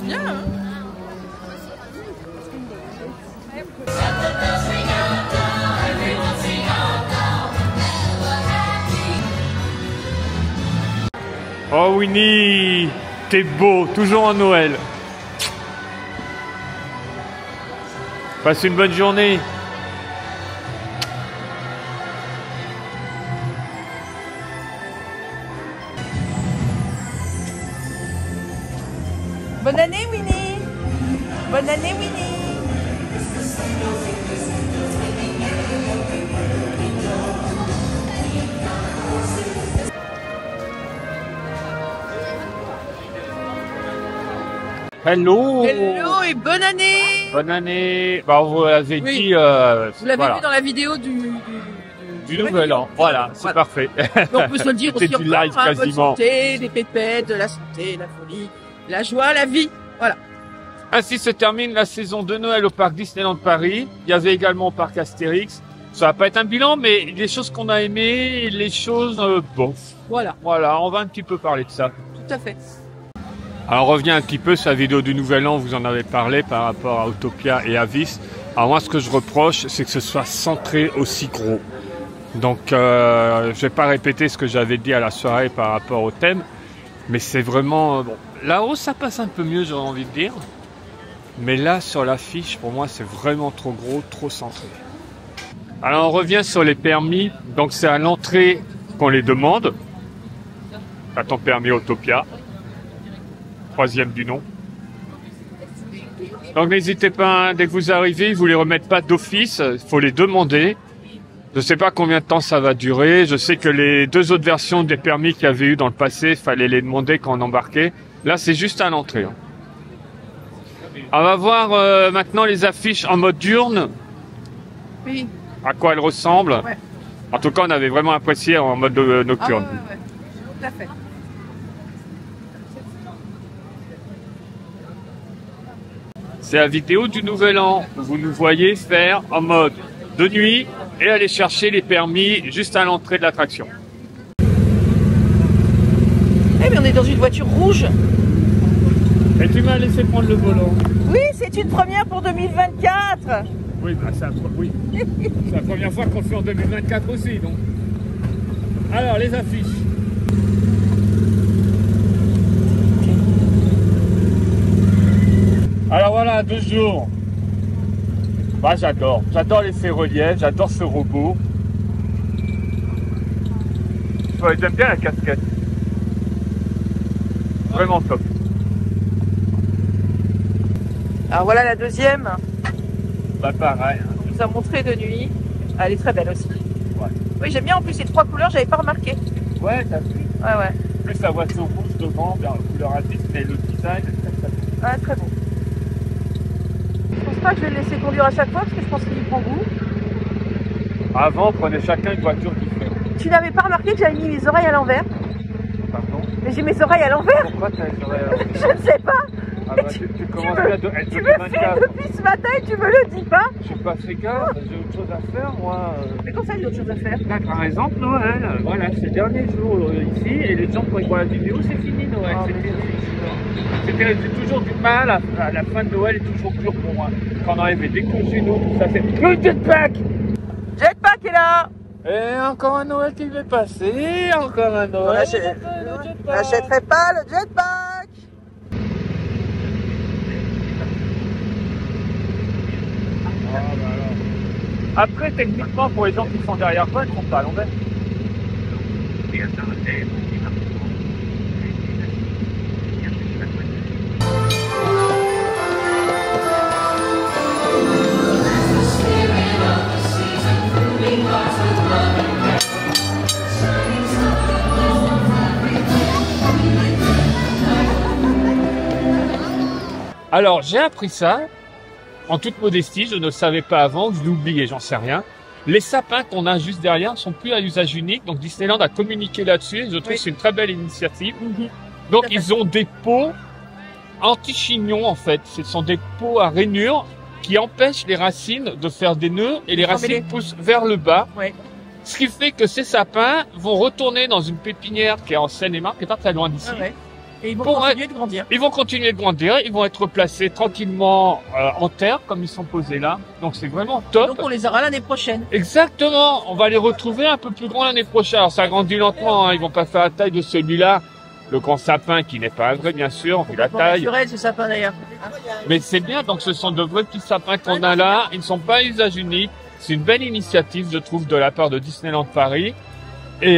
bien, hein. Oh Winnie, t'es beau, toujours en Noël. Passe une bonne journée. Bonne année, Winnie. Bonne année, Winnie. Hello. Hello et bonne année. Bonne année. Bah, vous l'avez Oui. dit. Vous l'avez voilà. vu dans la vidéo du Nouvel An. Voilà, c'est parfait. Mais on peut se le dire aussi C'était du encore, live hein, bonne quasiment. santé, des pépettes, de la santé, la folie, la joie, la vie. Voilà. Ainsi se termine la saison de Noël au parc Disneyland Paris. Il y avait également au parc Astérix. Ça va pas être un bilan, mais les choses qu'on a aimées, les choses bon. Voilà, Voilà, on va un petit peu parler de ça. tout à fait. Alors on revient un petit peu sur la vidéo du Nouvel An, vous en avez parlé par rapport à Autopia et Avis. Alors moi ce que je reproche, c'est que ce soit centré aussi gros. Donc je vais pas répéter ce que j'avais dit à la soirée par rapport au thème, mais c'est vraiment... bon. Là-haut ça passe un peu mieux, j'aurais envie de dire. Mais là sur l'affiche, pour moi c'est vraiment trop gros, trop centré. Alors on revient sur les permis, donc c'est à l'entrée qu'on les demande. T'as ton permis Autopia. Troisième du nom. Donc n'hésitez pas, hein, dès que vous arrivez, ils vous les remettent pas d'office, il faut les demander. Je ne sais pas combien de temps ça va durer. Je sais que les deux autres versions des permis qu'il y avait eu dans le passé, il fallait les demander quand on embarquait. Là, c'est juste à l'entrée. Hein. On va voir maintenant les affiches en mode diurne. Oui. À quoi elles ressemblent. Ouais. En tout cas, on avait vraiment apprécié en mode nocturne. Ah ouais. Tout à fait. C'est la vidéo du Nouvel An. Vous nous voyez faire en mode de nuit et aller chercher les permis juste à l'entrée de l'attraction. Eh mais on est dans une voiture rouge. Et tu m'as laissé prendre le volant. Oui, c'est une première pour 2024. Oui, bah c'est oui. La première fois qu'on le fait en 2024 aussi, donc. Alors, les affiches. Alors voilà, 2 jours. Bah j'adore les faits-reliefs, j'adore ce robot. Ouais, j'aime bien la casquette. Vraiment top. Alors voilà la deuxième. Bah pareil. On nous a montré de nuit. Elle est très belle aussi. Ouais. Oui, j'aime bien en plus ces trois couleurs, j'avais pas remarqué. Ouais, t'as vu. Ouais. Plus la voiture rouge devant, bien couleur Avis, mais le design est très très bien. Ah, très bon. Je pense pas que je vais le laisser conduire à chaque fois parce que je pense qu'il y prend goût. Avant, on prenait chacun une voiture différente. Tu n'avais pas remarqué que j'avais mis mes oreilles à l'envers? Pardon? Mais j'ai mes oreilles à l'envers. Pourquoi t'as les oreilles à l'envers? Je ne sais pas. Ah bah tu commences à être Tu me fais depuis ce matin et tu me le dis pas. Je suis pas fait gaffe, j'ai autre chose à faire moi. Mais comment ça, j'ai autre chose à faire? Là, par exemple, Noël, voilà, c'est le dernier jour ici, et les gens quand ils voient la vidéo, c'est fini Noël. Oh, J'ai toujours du mal à la fin de Noël est toujours dur pour moi. Quand on arrive des congénaux, tout ça, c'est le jetpack. Jetpack est là. Et encore un Noël qui va passer, encore un Noël. On n'achèterait pas le jetpack. Ah, bah alors. Après, techniquement, pour les gens qui sont derrière toi, ils ne sont pas à l'envers. Alors, j'ai appris ça, en toute modestie, je ne le savais pas avant, je l'ai oublié, j'en sais rien. Les sapins qu'on a juste derrière ne sont plus à usage unique, donc Disneyland a communiqué là-dessus, je trouve que c'est une très belle initiative. Donc ils ont des pots anti-chignons en fait, ce sont des pots à rainures qui empêchent les racines de faire des nœuds et les racines poussent vers le bas. Ouais. Ce qui fait que ces sapins vont retourner dans une pépinière qui est en Seine-et-Marne, qui est pas très loin d'ici. Ah ouais. Et ils vont continuer de grandir. Ils vont continuer de grandir, ils vont être placés tranquillement en terre, comme ils sont posés là. Donc c'est vraiment top. Donc on les aura l'année prochaine. Exactement, on va les retrouver un peu plus grands l'année prochaine. Alors ça grandit lentement, hein. Ils vont pas faire la taille de celui-là. Le grand sapin qui n'est pas un vrai, bien sûr, vu la taille. Naturel, ce sapin d'ailleurs. Mais c'est bien, donc ce sont de vrais petits sapins qu'on a là. Ils ne sont pas à usage unique. C'est une belle initiative, je trouve, de la part de Disneyland Paris. Et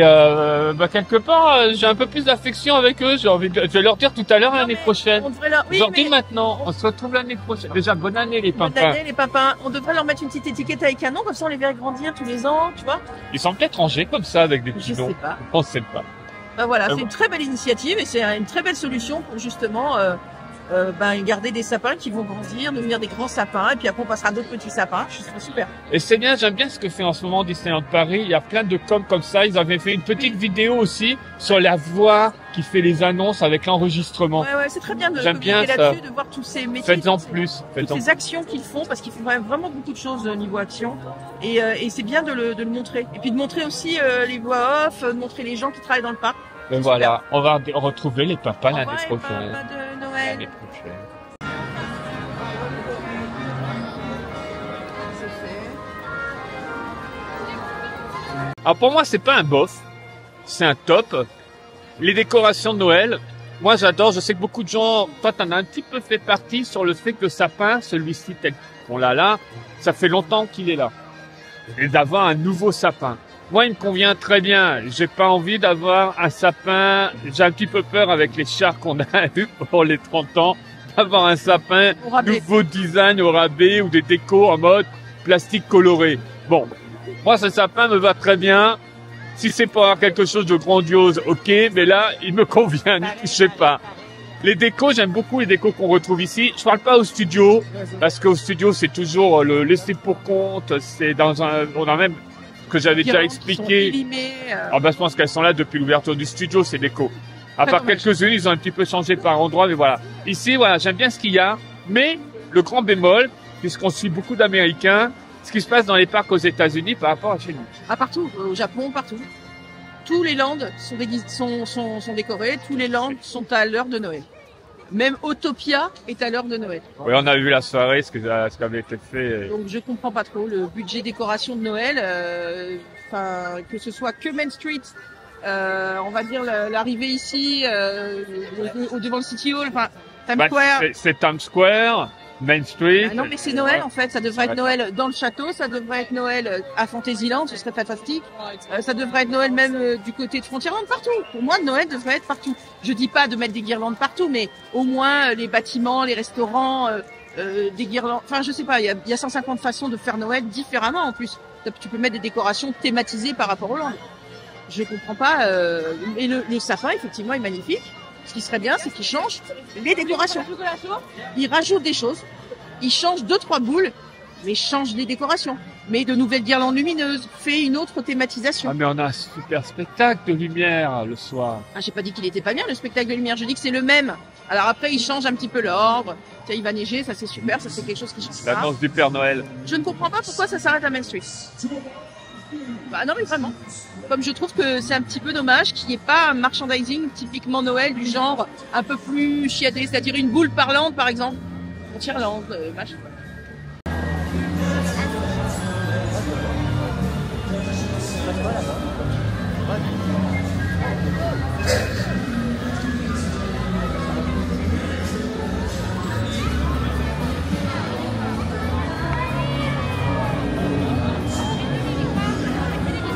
quelque part, j'ai un peu plus d'affection avec eux. Je vais leur dire tout à l'heure l'année prochaine. Oui, je leur dis maintenant, on se retrouve l'année prochaine. Déjà, bonne année les papins. Bonne année les papins. On devrait leur mettre une petite étiquette avec un nom, comme ça on les verra grandir tous les ans, tu vois. Ils sont peut-être rangés comme ça avec des petits noms. Je sais pas. On sait pas. Ben voilà, c'est une très belle initiative et c'est une très belle solution pour justement garder des sapins qui vont grandir, devenir des grands sapins, et puis après on passera à d'autres petits sapins. Je trouve ça super. Et c'est bien, j'aime bien ce que fait en ce moment Disneyland Paris. Il y a plein de coms comme ça. Ils avaient fait une petite vidéo aussi sur la voix qui fait les annonces avec l'enregistrement. Ouais, c'est très bien de communiquer là-dessus, de voir tous ces métiers. Faites-en plus. Toutes ces actions qu'ils font, parce qu'ils font vraiment beaucoup de choses au niveau action. Et c'est bien de le montrer. Et puis de montrer aussi les voix off, de montrer les gens qui travaillent dans le parc. Et voilà, on va retrouver les papas l'année prochaine. De Noël. L'année prochaine. Alors pour moi, c'est pas un bof, c'est un top. Les décorations de Noël, moi j'adore. Je sais que beaucoup de gens, toi t'en as un petit peu fait partie sur le fait que le sapin, celui-ci tel qu'on l'a là, ça fait longtemps qu'il est là. Et d'avoir un nouveau sapin. Moi, il me convient très bien. J'ai pas envie d'avoir un sapin. J'ai un petit peu peur avec les chars qu'on a eu pour les 30 ans, d'avoir un sapin nouveau design au rabais ou des décos en mode plastique coloré. Bon, moi, ce sapin me va très bien. Si c'est pour avoir quelque chose de grandiose, ok. Mais là, il me convient. Je sais pas. Les décos, j'aime beaucoup les décos qu'on retrouve ici. Je parle pas au studio, parce qu'au studio, c'est toujours le laisser pour compte. C'est on a même que j'avais déjà expliqué. Je pense qu'elles sont là depuis l'ouverture du studio, ces décos. À part quelques-unes, ils ont un petit peu changé par endroit, mais voilà. Ici, voilà, j'aime bien ce qu'il y a, mais le grand bémol, puisqu'on suit beaucoup d'Américains, ce qui se passe dans les parcs aux États-Unis par rapport à chez nous. Ah, partout, au Japon, partout. Tous les lands sont décorés, tous les lands sont à l'heure de Noël. Même Autopia est à l'heure de Noël. Oui, on a vu la soirée, ce qui avait été fait. Donc je comprends pas trop le budget décoration de Noël. Que ce soit que Main Street, on va dire l'arrivée ici, devant le City Hall, Times Square. C'est Times Square, Main Street. Non mais c'est Noël en fait, ça devrait être Noël dans le château, ça devrait être Noël à Fantasyland, ce serait fantastique. Ça devrait être Noël même du côté de Frontierland, partout. Pour moi, Noël devrait être partout. Je dis pas de mettre des guirlandes partout, mais au moins les bâtiments, les restaurants, des guirlandes. Enfin, je sais pas, il y a 150 façons de faire Noël différemment en plus. Tu peux mettre des décorations thématisées par rapport aux landes. Je comprends pas. Et le sapin, effectivement, est magnifique. Ce qui serait bien, c'est qu'ils changent les décorations. Ils rajoutent des choses. Ils changent 2-3 boules, mais changent les décorations. Mais de nouvelles guirlandes lumineuses, fait une autre thématisation. Ah, mais on a un super spectacle de lumière le soir. Ah, j'ai pas dit qu'il était pas bien, le spectacle de lumière. Je dis que c'est le même. Alors après, ils changent un petit peu l'ordre. Tiens, il va neiger, ça c'est super, ça c'est quelque chose qui change. L'annonce du Père Noël. Je ne comprends pas pourquoi ça s'arrête à Main Street. Bah non mais vraiment. Comme je trouve que c'est un petit peu dommage qu'il n'y ait pas un merchandising typiquement Noël du genre un peu plus chiadé, c'est-à-dire une boule parlante par exemple. Frontierland, machin.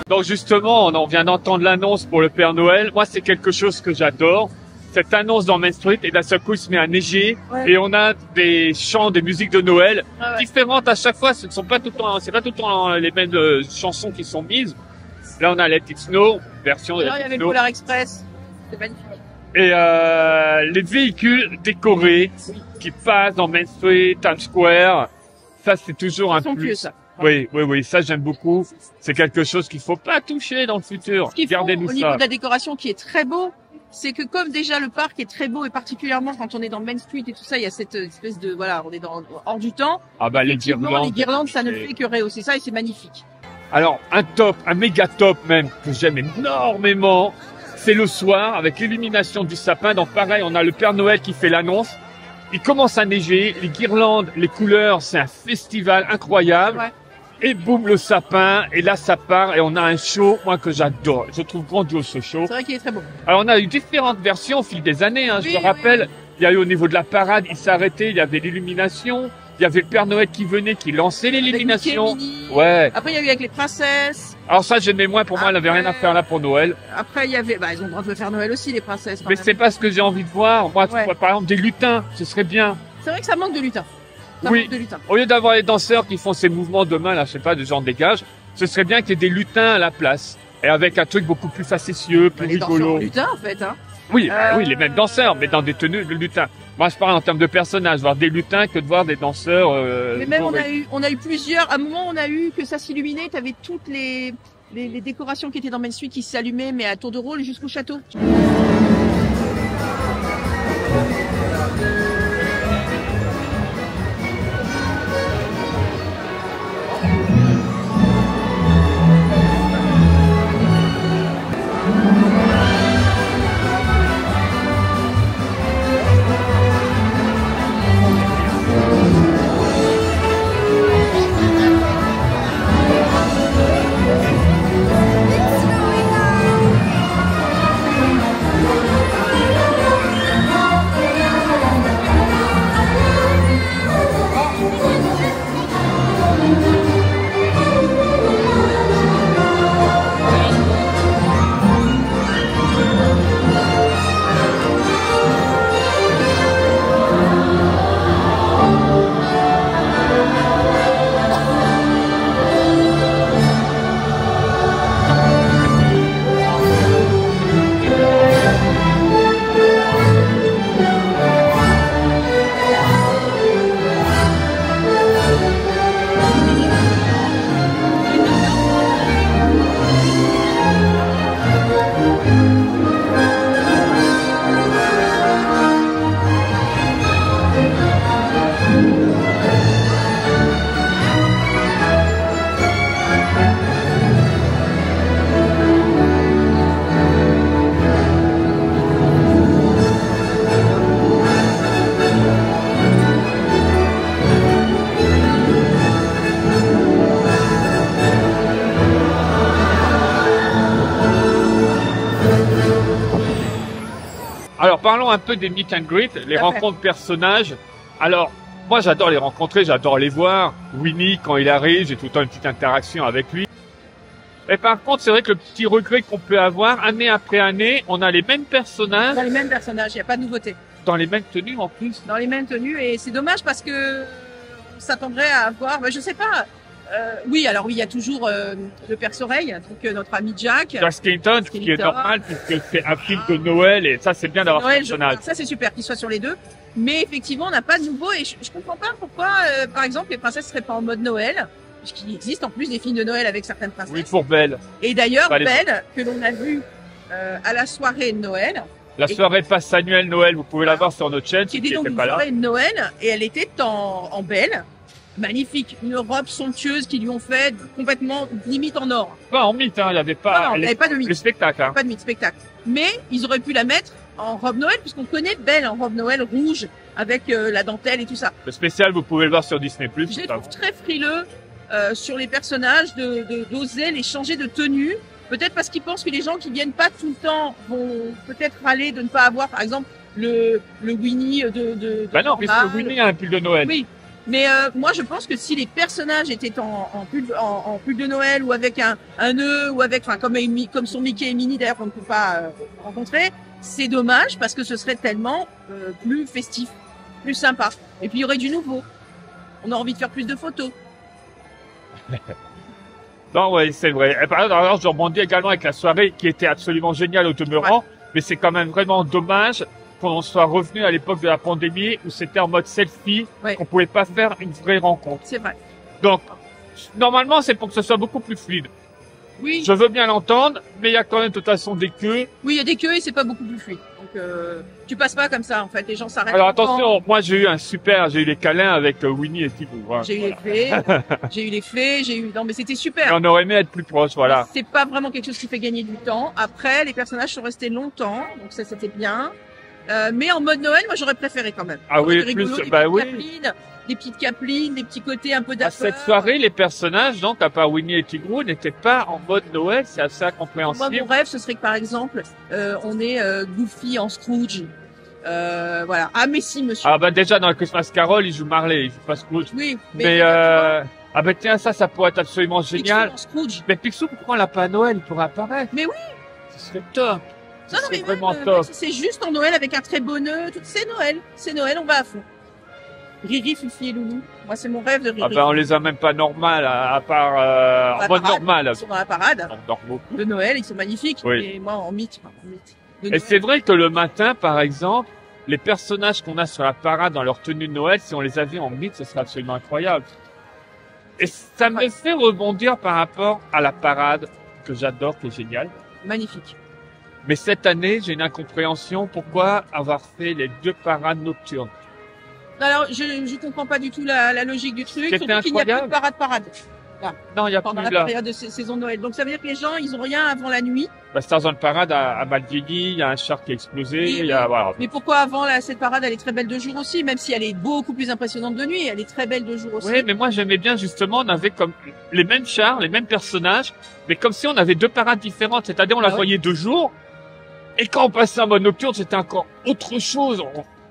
Donc justement, on vient d'entendre l'annonce pour le Père Noël. Moi, c'est quelque chose que j'adore. Cette annonce dans Main Street, et d'un seul coup, il se met à neiger, et on a des chants, des musiques de Noël différentes à chaque fois. Ce ne sont pas tout le temps, c'est pas tout le temps les mêmes chansons qui sont mises. Là, on a Let It Snow, version de Let It Snow. Il y avait le Polar Express. C'est magnifique. Et les véhicules décorés qui passent dans Main Street, Times Square, ça c'est toujours un plus. Ça. Oui, ça j'aime beaucoup. C'est quelque chose qu'il faut pas toucher dans le futur. Gardez-nous ça. Au niveau de la décoration qui est très beau, c'est que comme déjà le parc est très beau et particulièrement quand on est dans Main Street et tout ça, il y a cette espèce de on est hors du temps. Ah bah les guirlandes, ça ne fait que rehausser ça et c'est magnifique. Alors un méga top même que j'aime énormément, c'est le soir avec l'illumination du sapin. Donc pareil, on a le Père Noël qui fait l'annonce. Il commence à neiger, les guirlandes, les couleurs, c'est un festival incroyable. Ouais. Et boum, le sapin, et là ça part, et on a un show, moi que j'adore. Je trouve grandiose ce show. C'est vrai qu'il est très beau. Alors on a eu différentes versions au fil des années, hein. Oui, Je me oui, rappelle, oui. il y a eu au niveau de la parade, il s'arrêtait, il y avait l'illumination, il y avait le Père Noël qui venait, qui lançait l'illumination. Avec Mickey, Minnie. Ouais. Après, il y a eu avec les princesses. Alors ça j'aimais moins, pour moi elle avait rien à faire là pour Noël. Après, il y avait, ils ont le droit de faire Noël aussi, les princesses. quand Mais même. c'est pas ce que j'ai envie de voir. Moi, Ouais. par exemple, des lutins, ce serait bien. C'est vrai que ça manque de lutin. Ça Oui. manque de lutin. Au lieu d'avoir les danseurs qui font ces mouvements de main, là, je sais pas, de genre dégage, ce serait bien qu'il y ait des lutins à la place. Et avec un truc beaucoup plus facétieux, plus Les danseurs rigolo. lutins, en fait, hein. Oui, oui, les mêmes danseurs, mais dans des tenues de lutins. Moi, je parle en termes de personnages, voir des lutins que de voir des danseurs. Mais même, dorés. on a eu plusieurs. À un moment, on a eu que ça s'illuminait. T'avais toutes les décorations qui étaient dans Main Street qui s'allumaient, mais à tour de rôle jusqu'au château. Alors, parlons un peu des meet and greet, les rencontres personnages. Alors, moi, j'adore les rencontrer, j'adore les voir. Winnie, quand il arrive, j'ai tout le temps une petite interaction avec lui. Mais par contre, c'est vrai que le petit regret qu'on peut avoir, année après année, on a les mêmes personnages, Dans les mêmes personnages, il n'y a pas de nouveauté. dans les mêmes tenues en plus. Dans les mêmes tenues, et c'est dommage parce que on s'attendrait à avoir, je sais pas. Oui, alors oui, il y a toujours le Père Soleil, donc notre ami Jack. Jack Skellington, ce qui est Skellington. normal, puisque c'est un film de Noël, et ça, c'est bien d'avoir ce Noël, personnage. ça c'est super qu'il soit sur les deux. Mais effectivement, on n'a pas de nouveau, et je comprends pas pourquoi, par exemple, les princesses seraient pas en mode Noël. Puisqu'il existe en plus des films de Noël avec certaines princesses. Oui, pour Belle. Et d'ailleurs, Pas les- Belle, que l'on a vue à la soirée de Noël, La soirée passe annuelle Noël, vous pouvez la voir sur notre chaîne, qui si était tu donc n'étais une pas là. soirée de Noël, et elle était en Belle. Magnifique, une robe somptueuse qu'ils lui ont fait complètement limite en or. Pas en mythe, hein, il n'y avait pas, Non, il n'y avait pas de le mythe, spectacle, hein. pas de mythe spectacle. Mais ils auraient pu la mettre en robe Noël, puisqu'on connaît Belle en robe Noël rouge, avec la dentelle et tout ça. Le spécial, vous pouvez le voir sur Disney+. Je les trouve très frileux sur les personnages, d'oser les changer de tenue. Peut-être parce qu'ils pensent que les gens qui viennent pas tout le temps vont peut-être râler de ne pas avoir, par exemple, le Winnie de Bah non, Normal. puisque Winnie a un pull de Noël. Oui, mais moi je pense que si les personnages étaient en pull de Noël ou avec un nœud ou avec, enfin comme son Mickey et Minnie d'ailleurs qu'on ne peut pas rencontrer, c'est dommage parce que ce serait tellement plus festif, plus sympa. Et puis il y aurait du nouveau. On a envie de faire plus de photos. Non, ouais, c'est vrai. Et par exemple, alors, je rebondis également avec la soirée qui était absolument géniale au demeurant, mais c'est quand même vraiment dommage qu'on soit revenu à l'époque de la pandémie où c'était en mode selfie, Ouais. qu'on pouvait pas faire une vraie rencontre. C'est vrai. Donc, normalement, c'est pour que ce soit beaucoup plus fluide. Oui. Je veux bien l'entendre, mais il y a quand même de toute façon des queues. Oui, il y a des queues et c'est pas beaucoup plus fluide. Donc, tu passes pas comme ça, en fait. Les gens s'arrêtent. Alors longtemps. attention, moi j'ai eu les câlins avec Winnie et Thibaut. Voilà. J'ai eu les fées, non, mais c'était Et super. on aurait aimé être plus proche, voilà. C'est pas vraiment quelque chose qui fait gagner du temps. Après, les personnages sont restés longtemps, donc ça c'était bien. Mais en mode Noël, moi j'aurais préféré quand même. Ah oui, C'était rigolo, plus, des bah petites oui. caplines, des petites caplines, des petits côtés un peu À d'affaires. cette soirée, les personnages, donc à part Winnie et Tigrou, n'étaient pas en mode Noël, c'est assez Moi, incompréhensible. mon rêve, ce serait que par exemple, on ait Goofy en Scrooge. Voilà. Ah mais si, monsieur. Ah bah déjà dans la Christmas Carol, il joue Marley, il joue pas Scrooge. Oui, Mais ah bah tiens, ça pourrait être absolument génial. en Scrooge. Mais Picsou, pourquoi on l'a pas à Noël, il pourrait apparaître. Mais oui. Ce serait top. Ce Non, non, serait mais vraiment même, top. c'est juste en Noël avec un très beau nœud. C'est Noël. C'est Noël, on va à fond. Riri, Fifi et Loulou. Moi, c'est mon rêve de Riri. Ah ben on les a même pas normales, à part en mode normal. Ils sont dans la parade Normaux. de Noël, ils sont magnifiques. Oui. Et moi, en mythe. De Et Noël. c'est vrai que le matin, par exemple, les personnages qu'on a sur la parade dans leur tenue de Noël, si on les avait en mythe, ce serait absolument incroyable. Et ça me fait rebondir par rapport à la parade que j'adore, qui est géniale. Magnifique. Mais cette année, j'ai une incompréhension. Pourquoi avoir fait les 2 parades nocturnes? Alors, je comprends pas du tout la logique du truc. C'était Surtout qu'il n'y a plus de incroyable. parade. Non, il n'y a Pendant plus la là. période de saison de Noël. Donc, ça veut dire que les gens, ils ont rien avant la nuit. La Star Zone Parade a mal vieilli, il y a un char qui a explosé, Oui, il y a, oui. voilà. Mais pourquoi avant, cette parade, elle est très belle de jour aussi, même si elle est beaucoup plus impressionnante de nuit. Elle est très belle de jour aussi. Oui, mais moi j'aimais bien justement, on avait comme les mêmes chars, les mêmes personnages, mais comme si on avait 2 parades différentes, c'est-à-dire on la Ah oui. voyait 2 jours, et quand on passait en mode nocturne, c'était encore autre chose.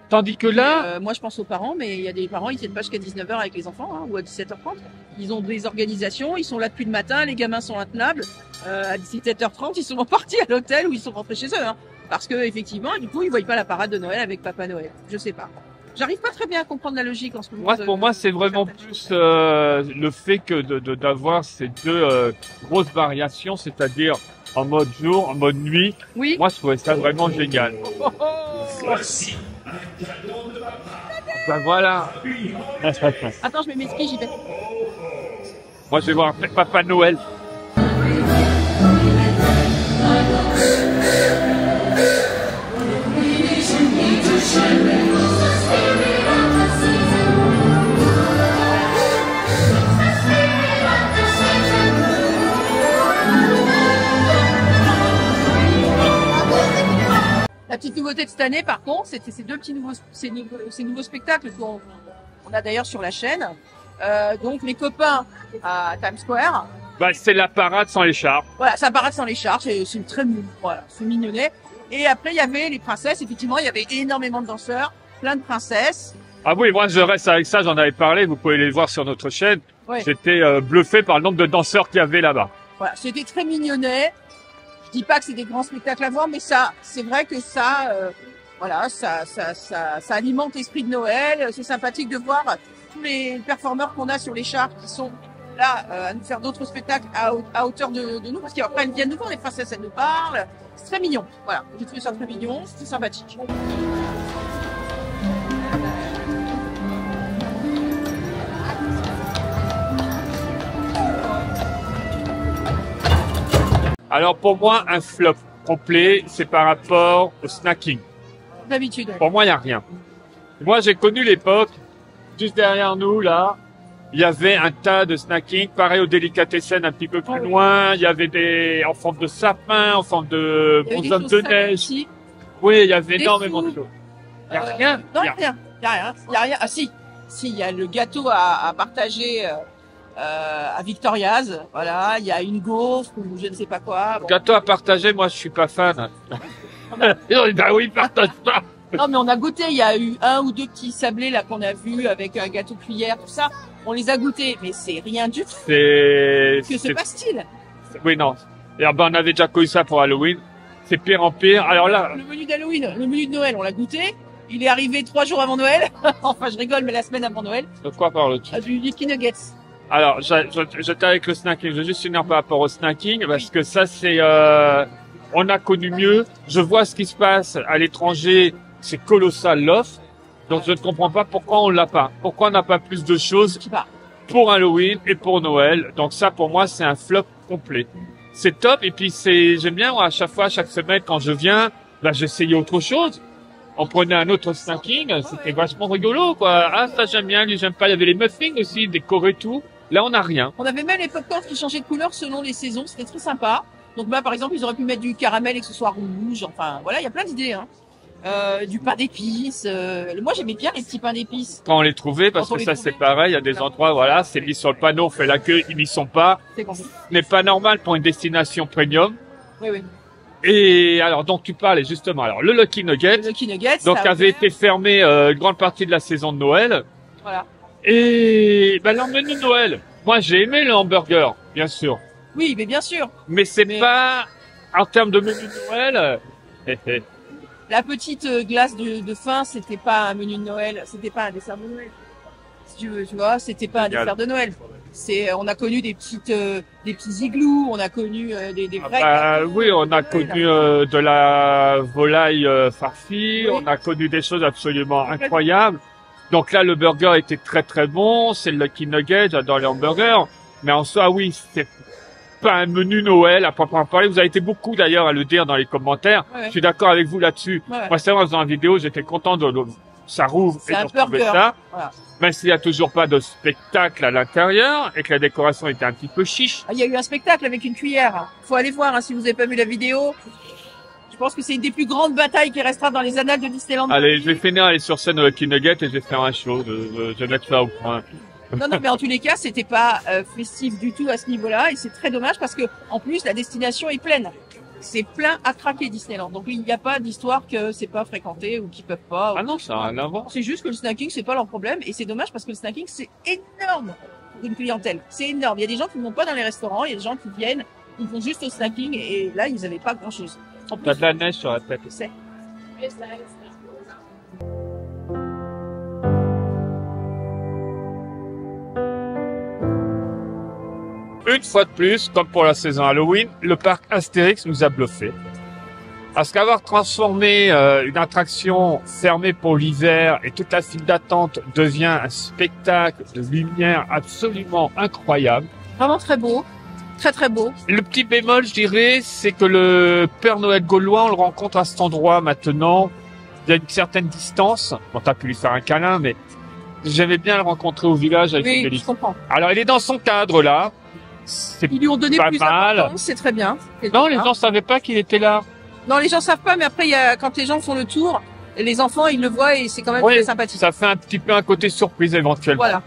Tandis que là, Moi, je pense aux parents, mais il y a des parents, ils tiennent pas jusqu'à 19h avec les enfants, hein, ou à 17h30. Ils ont des organisations, ils sont là depuis le matin, les gamins sont intenables. À 17h30, ils sont partis à l'hôtel ou ils sont rentrés chez eux, hein, parce que effectivement, du coup, ils voient pas la parade de Noël avec Papa Noël. Je sais pas. J'arrive pas très bien à comprendre la logique en ce moment. pour moi, c'est vraiment plus le fait que d'avoir ces 2 grosses variations, c'est-à-dire en mode jour, en mode nuit. Oui. Moi, je trouvais ça vraiment génial. Voici. Ben voilà. Attends, je mets mes skis, j'y vais. Moi, je vais voir Papa Noël. La petite nouveauté de cette année, par contre, c'était ces nouveaux spectacles qu'on a d'ailleurs sur la chaîne. Donc les copains à Times Square. Bah, c'est la parade sans les chars. Voilà, ça apparaît sans les chars, c'est très mignon. Voilà, c'est mignonnet. Et après, il y avait les princesses. Effectivement, il y avait énormément de danseurs, plein de princesses. Ah oui, moi je reste avec ça, j'en avais parlé, vous pouvez les voir sur notre chaîne. Ouais. J'étais bluffé par le nombre de danseurs qu'il y avait là-bas. Voilà, c'était très mignonnet. Je dis pas que c'est des grands spectacles à voir, mais ça, c'est vrai que ça, voilà, ça alimente l'esprit de Noël. C'est sympathique de voir tous les performeurs qu'on a sur les chars qui sont là à nous faire d'autres spectacles à hauteur de nous, parce qu'après elles viennent nous voir, les princesses, elles nous parlent. C'est très mignon. Voilà, j'ai trouvé ça très mignon, c'était sympathique. Alors pour moi, un flop complet, c'est par rapport au snacking. D'habitude. Pour moi, il n'y a rien. Moi, j'ai connu l'époque, juste derrière nous, là, il y avait un tas de snacking, pareil au délicatessen un petit peu plus loin, il y avait des en forme de sapin, en forme de bonhomme de neige. Ici. Oui, il y avait Des énormément fous. de choses. Il n'y a rien. Non, Il y a- rien. Il y a rien. Il y a rien. Ah si, il y a le gâteau à partager à Victoria's. Voilà, il y a une gaufre ou je ne sais pas quoi. Bon. Gâteau à partager, moi, je suis pas fan. Bah oui, partage pas. Non, mais on a goûté. Il y a eu 1 ou 2 petits sablés là qu'on a vu avec un gâteau cuillère, tout ça. On les a goûtés, mais c'est rien du tout. Que se C'est, passe-t-il? oui, non. Et, ben, on avait déjà connu ça pour Halloween. C'est pire en pire. Alors là, Le menu d'Halloween, le menu de Noël, on l'a goûté. Il est arrivé 3 jours avant Noël. Enfin, je rigole, mais la semaine avant Noël. de quoi parles-tu? Du Lucky Nuggets. Alors, j'étais avec le snacking. Je veux juste finir par rapport au snacking parce que ça, c'est, on a connu mieux. Je vois ce qui se passe à l'étranger. C'est colossal l'offre. Donc, je ne comprends pas pourquoi on l'a pas. Pourquoi on n'a pas plus de choses Qui part. pour Halloween et pour Noël. Donc ça, pour moi, c'est un flop complet. c'est top. Et puis j'aime bien, moi, à chaque fois, chaque semaine, quand je viens, là, j'essayais autre chose. On prenait un autre snacking, c'était vachement rigolo, quoi. Ah, ça j'aime bien, lui j'aime pas. Il y avait les muffins aussi, décorés tout. Là, on n'a rien. On avait même les popcorns qui changeaient de couleur selon les saisons, c'était très sympa. Donc là, par exemple, ils auraient pu mettre du caramel et que ce soit rouge. Enfin, voilà, il y a plein d'idées. Hein. Du pain d'épices. Moi, j'aimais bien les petits pains d'épices. Quand on les trouvait, parce Quand on que les ça trouvait. c'est pareil, il y a des endroits, voilà, c'est mis sur le panneau, on fait la queue, ils n'y sont pas. C'est bon. Ce n'est pas normal pour une destination premium. Oui, oui. Et alors, donc tu parlais justement, alors le Lucky Nugget, Le Lucky Nuggets. donc ça a avait ouvert. été fermé une grande partie de la saison de Noël. Voilà. Et ben leur menu de Noël, moi j'ai aimé le hamburger, bien sûr, Oui, mais bien sûr. mais c'est Mais- pas en termes de menu de Noël. La petite glace de fin, c'était pas un menu de Noël, c'était pas un dessert de Noël. Si tu veux, tu vois, c'était pas un Génial. dessert de Noël. On a connu des petits igloos, on a connu des vrais. Oui, on a connu de la volaille farcie, Oui. on a connu des choses absolument incroyables. Donc là, le burger était très très bon, c'est le Lucky Nugget, j'adore les hamburgers. Mais en soi, oui, c'est pas un menu Noël à proprement parler. Vous avez été beaucoup d'ailleurs à le dire dans les commentaires. Ouais. Je suis d'accord avec vous là-dessus. Ouais. Moi, c'est vrai, en faisant la vidéo, j'étais content de ça rouvre C'est et un de retrouver burger. ça. Voilà. Même s'il y a toujours pas de spectacle à l'intérieur et que la décoration était un petit peu chiche. Ah, il y a eu un spectacle avec une cuillère. Faut aller voir hein, si vous n'avez pas vu la vidéo. Je pense que c'est une des plus grandes batailles qui restera dans les annales de Disneyland. Allez, je vais finir aller sur scène au Lucky Nugget et je vais faire un show. Je vais mettre ça au point. Non, non, mais en tous les cas, c'était pas festif du tout à ce niveau-là, et c'est très dommage parce que en plus la destination est pleine. C'est plein à craquer Disneyland. Donc il n'y a pas d'histoire que c'est pas fréquenté ou qu'ils peuvent pas. Ah non, ça a rien à voir. C'est juste que le snacking c'est pas leur problème et c'est dommage parce que le snacking c'est énorme pour une clientèle. C'est énorme. Il y a des gens qui ne vont pas dans les restaurants, il y a des gens qui viennent, ils vont juste au snacking et là ils avaient pas grand-chose. En plus, T'as de la neige sur la tête. c'est Une fois de plus, comme pour la saison Halloween, le parc Astérix nous a bluffé. Parce qu'avoir transformé une attraction fermée pour l'hiver et toute la file d'attente devient un spectacle de lumière absolument incroyable. vraiment très beau, très très beau. Le petit bémol, je dirais, c'est que le Père Noël gaulois, on le rencontre à cet endroit maintenant. Il y a une certaine distance. Bon, t'as pu lui faire un câlin, mais j'aimais bien le rencontrer au village avec Oui, Fidélis. je comprends. Alors, il est dans son cadre, là. C'est Ils lui ont donné pas plus mal. d'importance, c'est très bien. C'est Non, très les bien. gens savaient pas qu'il était là. Non, les gens savent pas, mais après, quand les gens font le tour, les enfants, ils le voient et c'est quand même Oui, très sympathique. Ça fait un petit peu un côté surprise éventuellement. Voilà.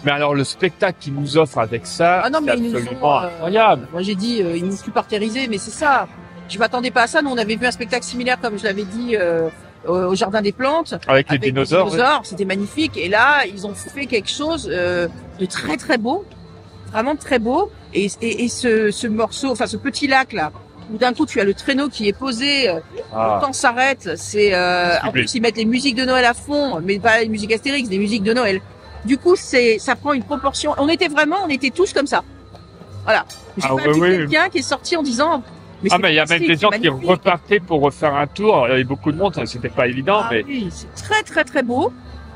Mais alors le spectacle qu'ils nous offre avec ça, Ah non, c'est mais ils nous absolument ont, incroyable. Moi, j'ai dit, ils nous plus parterrisés, mais c'est ça. Je m'attendais pas à ça. Nous, on avait vu un spectacle similaire, comme je l'avais dit, au Jardin des Plantes. Avec les Avec dinosaures. des c'était magnifique. Et là, ils ont fait quelque chose de très très beau, vraiment très beau. Et ce morceau, enfin ce petit lac là, où d'un coup tu as le traîneau qui est posé, le Ah. temps s'arrête. C'est en Ciblé. plus ils mettent les musiques de Noël à fond, mais pas les musiques Astérix, des musiques de Noël. Du coup, ça prend une proportion. On était tous comme ça. Voilà. J'ai Ah, pas oui, vu oui. quelqu'un qui est sorti en disant. Mais Ah c'est mais il y a même fantastique, des gens c'est qui magnifique. repartaient pour refaire un tour. Il y avait beaucoup de monde, ça, c'était pas évident, Ah mais oui, c'est très très très beau.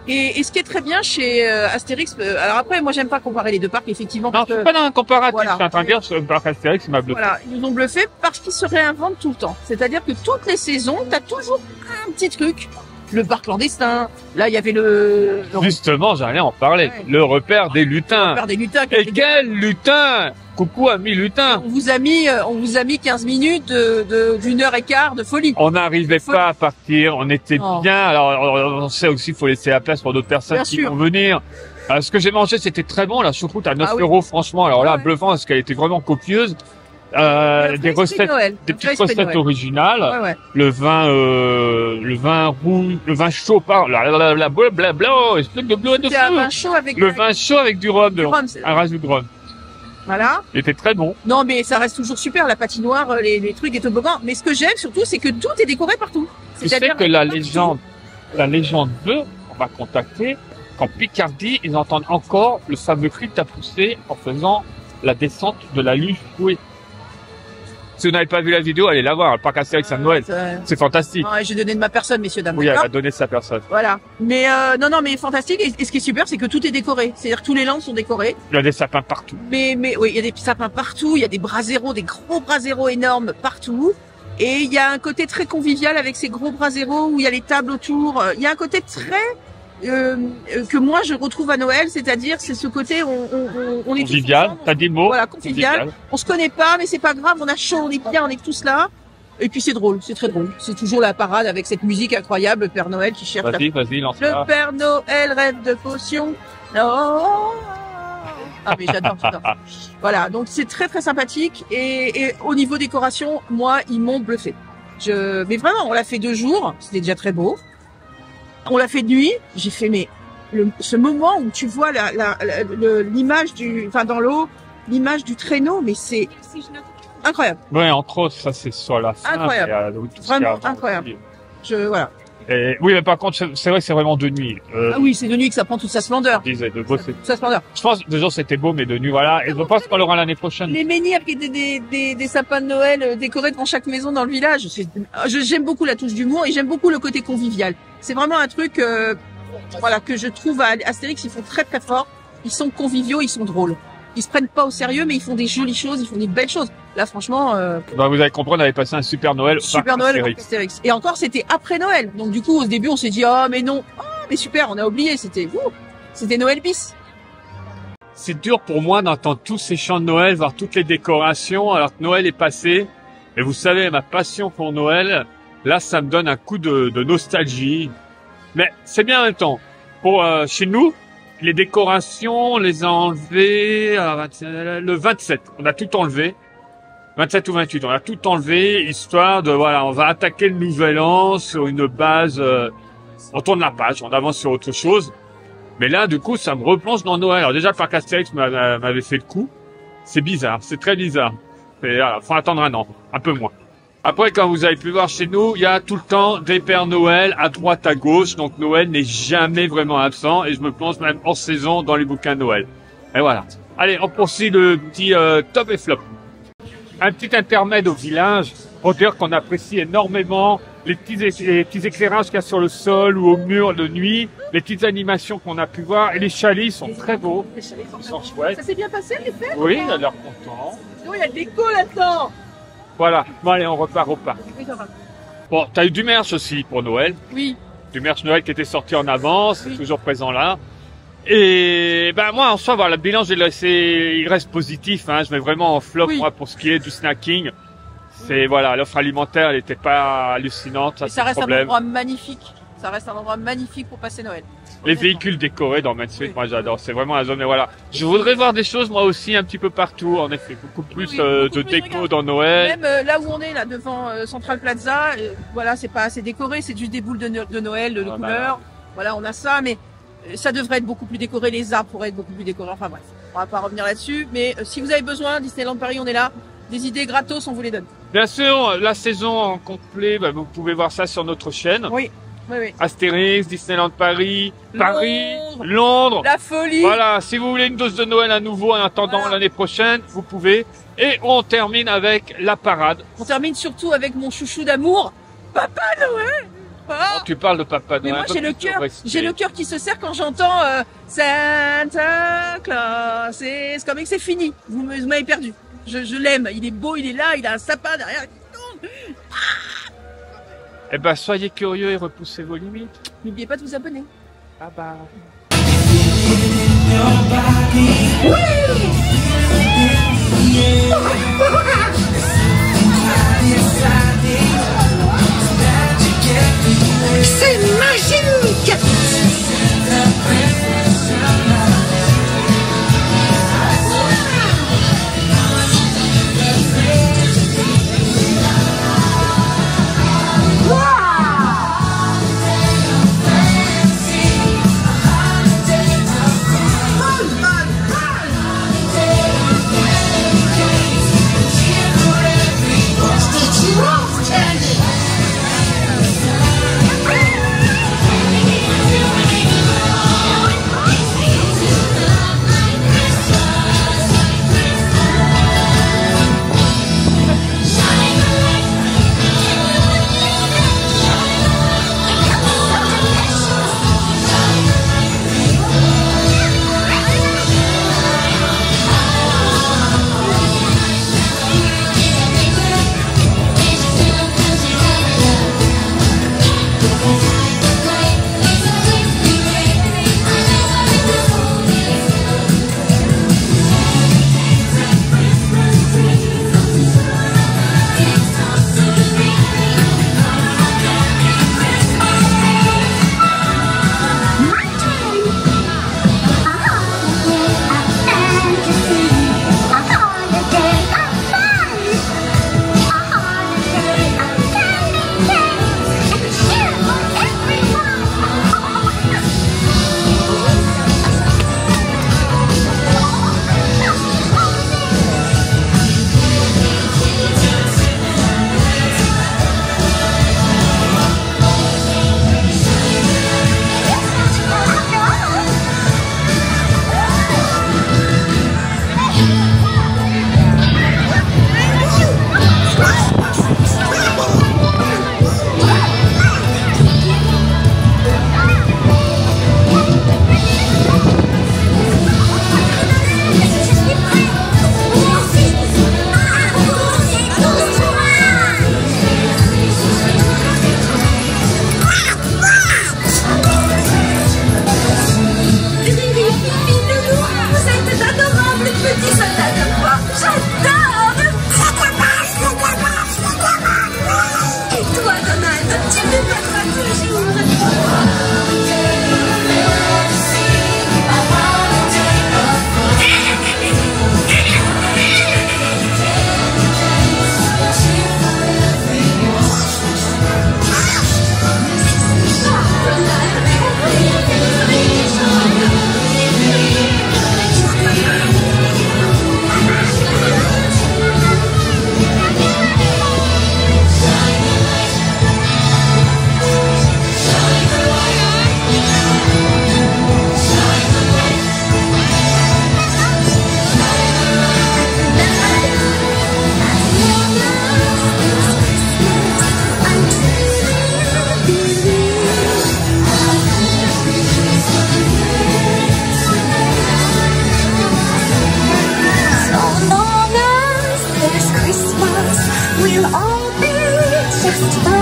Et ce qui est très bien chez Astérix, alors après moi j'aime pas comparer les deux parcs effectivement non, parce je suis que pas dans un comparatif. Voilà. Je suis en train de dire sur le parc Astérix, il m'a bluffé. voilà, ils nous ont bluffé parce qu'ils se réinventent tout le temps. C'est-à-dire que toutes les saisons, t'as toujours un petit truc. Le parc clandestin, là il y avait le Justement, j'allais en parler. Ouais. Le repère des lutins. repère des lutins. Et quel lutin! Coucou ami lutin! On vous a mis 15 minutes d'une heure et quart de folie. On n'arrivait pas à partir, on était Non. bien. Alors, on sait aussi, il faut laisser la place pour d'autres personnes Bien qui sûr. vont venir. Ce que j'ai mangé, c'était très bon. La choucroute à 9 Ah oui. euros, franchement. Alors là, Ouais. bluffant, parce qu'elle était vraiment copieuse. Un vrai Des esprit de recettes, Noël. des Un vrai petites esprit de recettes Noël. originales. Ouais, ouais. Le vin rouge, le vin chaud, blablabla, explique de bleu et de C'était un feu. vin chaud avec Le vin chaud avec du rhum, du rhum, c'est- un rajout de rhum. Voilà. Il était très bon. Non, mais ça reste toujours super, la patinoire, les trucs, les toboggans. Mais ce que j'aime surtout, c'est que tout est décoré partout. Tu sais que la légende veut, on va contacter, qu'en Picardie, ils entendent encore le fameux cri de ta poussée en faisant la descente de la luge fouée. Si vous n'avez pas vu la vidéo, allez la voir. Le parc Astérix à Noël, c'est fantastique. Ouais, j'ai donné de ma personne, messieurs, dames. Oui, elle d'accord a donné sa personne. Voilà. Mais non, mais fantastique. Et ce qui est super, c'est que tout est décoré. C'est-à-dire que tous les lands sont décorés. Il y a des sapins partout. Mais oui, il y a des sapins partout. Il y a des braseros, des gros braseros énormes partout. Et il y a un côté très convivial avec ces gros braseros où il y a les tables autour. Il y a un côté très que moi je retrouve à Noël, c'est-à-dire c'est ce côté on est Convivial. tous ensemble, T'as dit le mot. voilà, convivial. On se connaît pas, mais c'est pas grave. On a chaud, on est bien, on est tous là. Et puis c'est drôle, c'est très drôle. C'est toujours la parade avec cette musique incroyable, le Père Noël qui cherche. Vas-y, lance-la. Le Père Noël rêve de potions. Oh. Ah mais j'adore. Voilà, donc c'est très très sympathique et au niveau décoration, moi ils m'ont bluffé. Mais vraiment, on l'a fait 2 jours, c'était déjà très beau. On l'a fait de nuit, j'ai fait ce moment où tu vois l'image dans l'eau, l'image du traîneau, mais c'est incroyable. Ouais, entre autres, ça c'est sur la fin. Incroyable. Vraiment incroyable. Voilà. Et, oui, mais par contre, c'est vrai que c'est vraiment de nuit. Ah oui, c'est de nuit que ça prend toute sa splendeur. De bosser. Toute sa splendeur. Je pense, de jour c'était beau, mais de nuit, voilà. Et je pense qu'on l'aura l'année prochaine. Les menhirs avec des sapins de Noël décorés devant chaque maison dans le village. J'aime beaucoup la touche d'humour et j'aime beaucoup le côté convivial. C'est vraiment un truc, voilà, que je trouve à Astérix, ils font très très fort. Ils sont conviviaux, ils sont drôles. Ils se prennent pas au sérieux, mais ils font des jolies choses, ils font des belles choses. Là, franchement, bah, vous avez compris, on avait passé un super Noël. Super Noël au parc Astérix. Et encore, c'était après Noël. Donc, du coup, au début, on s'est dit, oh, mais non. Oh, mais super, on a oublié. C'était Noël bis. C'est dur pour moi d'entendre tous ces chants de Noël, voir toutes les décorations, alors que Noël est passé. Et vous savez, ma passion pour Noël, là, ça me donne un coup de nostalgie. Mais c'est bien en même temps. Pour, chez nous, les décorations, on les a enlevées le 27. On a tout enlevé. 27 ou 28, on a tout enlevé, histoire de, voilà, on va attaquer le nouvel an sur une base, on tourne la page, on avance sur autre chose. Mais là, du coup, ça me replonge dans Noël. Alors déjà, le parc Astérix m'avait fait le coup. C'est bizarre, c'est très bizarre. Et voilà, faut attendre un an, un peu moins. Après, comme vous avez pu voir chez nous, il y a tout le temps des Pères Noël à droite, à gauche. Donc Noël n'est jamais vraiment absent et je me plonge même hors saison dans les bouquins de Noël. Et voilà. Allez, on poursuit le petit top et flop. Un petit intermède au village pour dire qu'on apprécie énormément les petits éclairages qu'il y a sur le sol ou au mur de nuit, les petites animations qu'on a pu voir et les chalets sont très beaux. Les chalets sont chouettes. Ça s'est bien passé, les fêtes? Oui, il a l'air content. Non, il y a le déco là-dedans. Voilà. Bon, allez, on repart au parc. Oui, ça va. Bon, t'as eu du merch aussi pour Noël. Oui. Du merch Noël qui était sorti en avance, Oui. c'est toujours présent là. Et ben moi en soi voilà, le bilan il reste positif, hein. Je mets vraiment en flop Oui. moi pour ce qui est du snacking. C'est voilà, l'offre alimentaire elle était pas hallucinante, ça Et c'est ça le reste un problème. endroit magnifique. Ça reste un endroit magnifique pour passer Noël. Les Honnêtement. véhicules décorés dans Main Street, Oui. moi j'adore, c'est vraiment la zone. Mais voilà, je voudrais voir des choses moi aussi un petit peu partout. En effet, beaucoup plus Oui, beaucoup de plus, déco regarde. dans Noël. Même là où on est, là devant Central Plaza, voilà, c'est pas assez décoré, c'est juste des boules de Noël, de Voilà. couleurs. Voilà, on a ça, mais ça devrait être beaucoup plus décoré. Les arbres pourraient être beaucoup plus décorés. Enfin bref, on va pas revenir là-dessus. Mais si vous avez besoin, Disneyland Paris, on est là. Des idées gratos, on vous les donne. Bien sûr, la saison en complet, bah, vous pouvez voir ça sur notre chaîne. Oui, oui, oui. Astérix, Disneyland Paris, Paris, Londres. Londres. La folie. Voilà, si vous voulez une dose de Noël à nouveau en attendant Voilà. l'année prochaine, vous pouvez. Et on termine avec la parade. On termine surtout avec mon chouchou d'amour, Papa Noël. Ah. Tu parles de Papa Mais Noël. moi un peu j'ai le plus cœur, resté. j'ai le cœur qui se serre quand j'entends Santa Claus. C'est comme que c'est fini. Vous m'avez perdu. Je l'aime. Il est beau, il est là, il a un sapin derrière. Eh ben, soyez curieux et repoussez vos limites. N'oubliez pas de vous abonner. Bye bye. C'est magique! we'll all be just fine.